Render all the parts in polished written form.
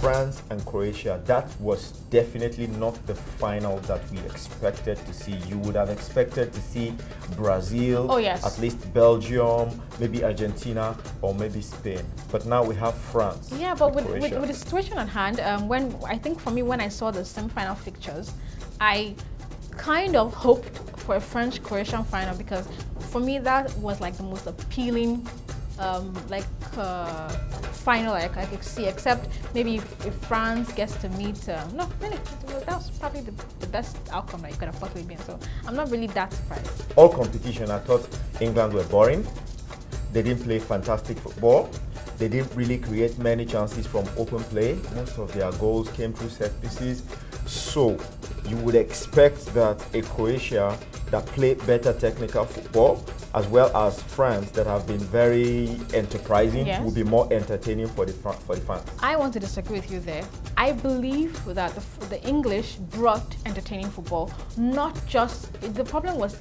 France and Croatia, that was definitely not the final that we expected to see. You would have expected to see Brazil, oh, yes, at least Belgium, maybe Argentina, or maybe Spain. But now we have France. Yeah, but with the situation at hand, I think for me, when I saw the semi-final fixtures, I kind of hoped for a French-Croatian final, because for me that was like the most appealing final I could see, except maybe if France gets to meet, no, really, that was probably the best outcome that you could have possibly been, so I'm not really that surprised. All competition, I thought England were boring. They didn't play fantastic football. They didn't really create many chances from open play. Most of their goals came through set pieces. So you would expect that a Croatia that played better technical football, as well as France that have been very enterprising, yes, will be more entertaining for the fans. I want to disagree with you there. I believe that the English brought entertaining football, not just, the problem was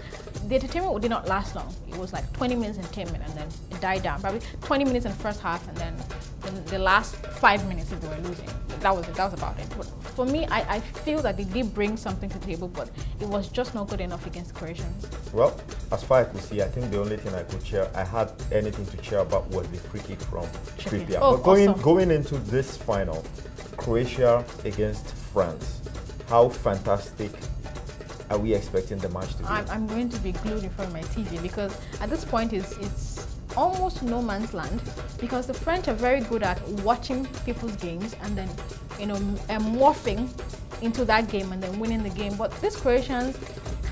the entertainment did not last long. It was like 20 minutes entertainment and then it died down. Probably 20 minutes in the first half and then the last 5 minutes if they were losing. That was about it. But for me, I feel that they did bring something to the table, but it was just not good enough against the Croatians. Well, as far as I could see, I think the only thing I had anything to cheer about was the free kick from Trippier. Oh, but going into this final, Croatia against France, how fantastic are we expecting the match to be? I'm going to be glued in front of my TV, because at this point it's almost no man's land, because the French are very good at watching people's games and then, you know, morphing into that game and then winning the game. But these Croatians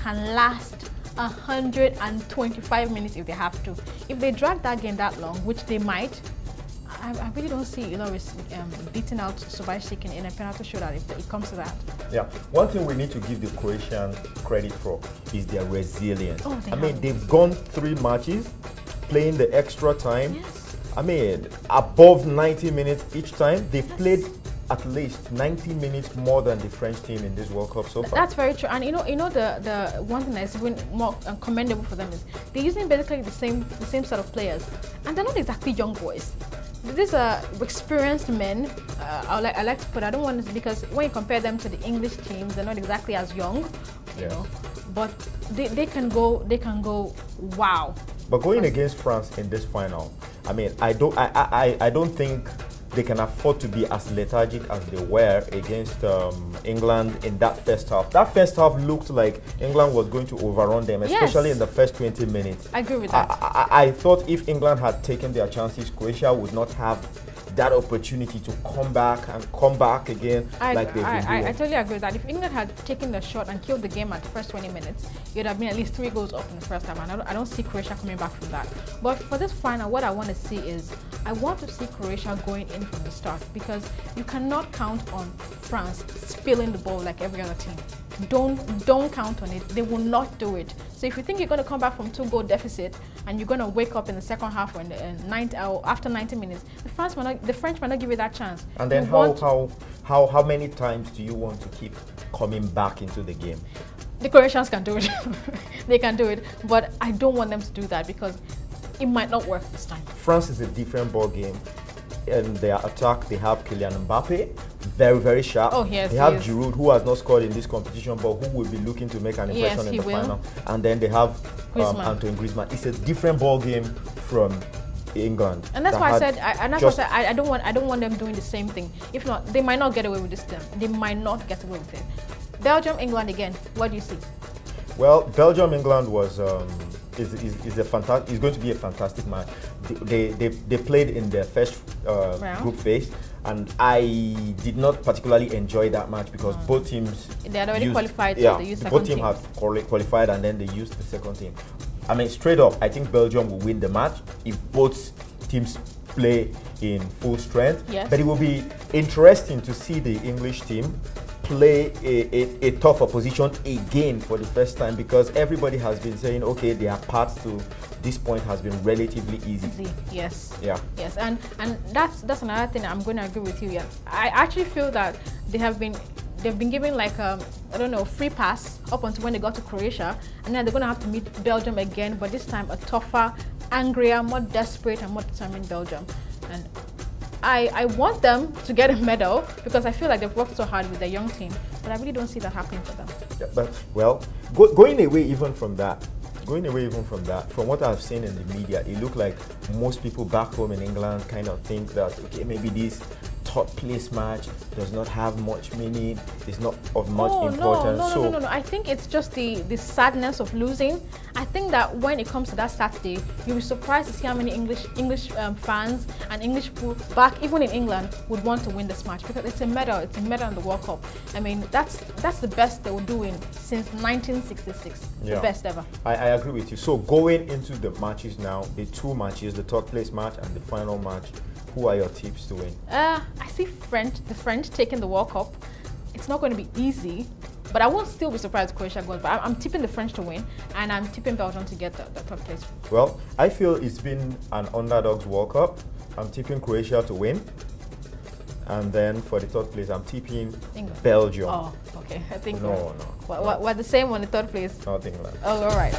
can last 125 minutes if they have to. If they drag that game that long, which they might, I really don't see Iloris beating out Subasic in a penalty shootout if it comes to that. Yeah, one thing we need to give the Croatian credit for is their resilience. Oh, I mean, they've gone 3 matches, playing the extra time. Yes. I mean, above 90 minutes each time. They've played at least 90 minutes more than the French team in this World Cup so far. That's very true. And you know the one thing that's even more commendable for them is they're using basically the same set of players, and they're not exactly young boys. These are experienced men. I like to put. I don't want to, because when you compare them to the English teams, they're not exactly as young, you know. But they can go. They can go. Wow. But going against France in this final, I mean, I don't think they can afford to be as lethargic as they were against England in that first half. That first half looked like England was going to overrun them, especially in the first 20 minutes. I agree with that. I thought if England had taken their chances, Croatia would not have that opportunity to come back again like they've been doing. I totally agree with that. If England had taken the shot and killed the game at the first 20 minutes, it would have been at least 3 goals up in the first time, and I don't see Croatia coming back from that. But for this final, what I want to see is, I want to see Croatia going in from the start, because you cannot count on France spilling the ball like every other team. Don't count on it. They will not do it. So if you think you're going to come back from 2-goal deficit and you're going to wake up in the second half or in the after 90 minutes, the French might not give you that chance. And then how many times do you want to keep coming back into the game? The Croatians can do it. They can do it, but I don't want them to do that, because it might not work this time. France is a different ball game. In their attack, they have Kylian Mbappe, very, very sharp. Oh, yes, they have Giroud, who has not scored in this competition, but who will be looking to make an impression in the final. And then they have Antoine Griezmann. It's a different ball game from England. And that's why I said, I don't want them doing the same thing. If not, they might not get away with this thing. They might not get away with it. Belgium, England again. What do you see? Well, Belgium, England was is going to be a fantastic match. They played in their first group phase, and I did not particularly enjoy that match because both teams they had already qualified. So they used both teams had qualified, and then they used the second team. I mean, straight up, I think Belgium will win the match if both teams play in full strength. Yes. But it will be interesting to see the English team play a tough opposition again for the first time, because everybody has been saying, okay, their path to this point has been relatively easy. Yes. Yeah. Yes, and that's another thing I'm going to agree with you. Yeah, I actually feel that they've been given like I don't know, free pass up until when they got to Croatia, and then they're going to have to meet Belgium again, but this time a tougher, angrier, more desperate, and more determined Belgium. And I want them to get a medal because I feel like they've worked so hard with their young team, but I really don't see that happening for them. Yeah, but well, going away even from that, from what I've seen in the media, it looked like most people back home in England kind of think that, okay, maybe this third place match does not have much meaning, it's not of much importance. No. I think it's just the sadness of losing. I think that when it comes to that Saturday, you'll be surprised to see how many English fans and English people back, even in England, would want to win this match because it's a medal. It's a medal in the World Cup. I mean, that's the best they were doing since 1966. Yeah. The best ever. I agree with you. So going into the matches now, the two matches, the third place match and the final match, who are your tips to win? I see the French taking the World Cup. It's not going to be easy, but I won't still be surprised if Croatia goes. But I'm tipping the French to win, and I'm tipping Belgium to get the third place. Well, I feel it's been an underdogs World Cup. I'm tipping Croatia to win. And then for the third place, I'm tipping England. Belgium. Oh, okay. I think no. we're the same on the third place. Not England. Oh, all right.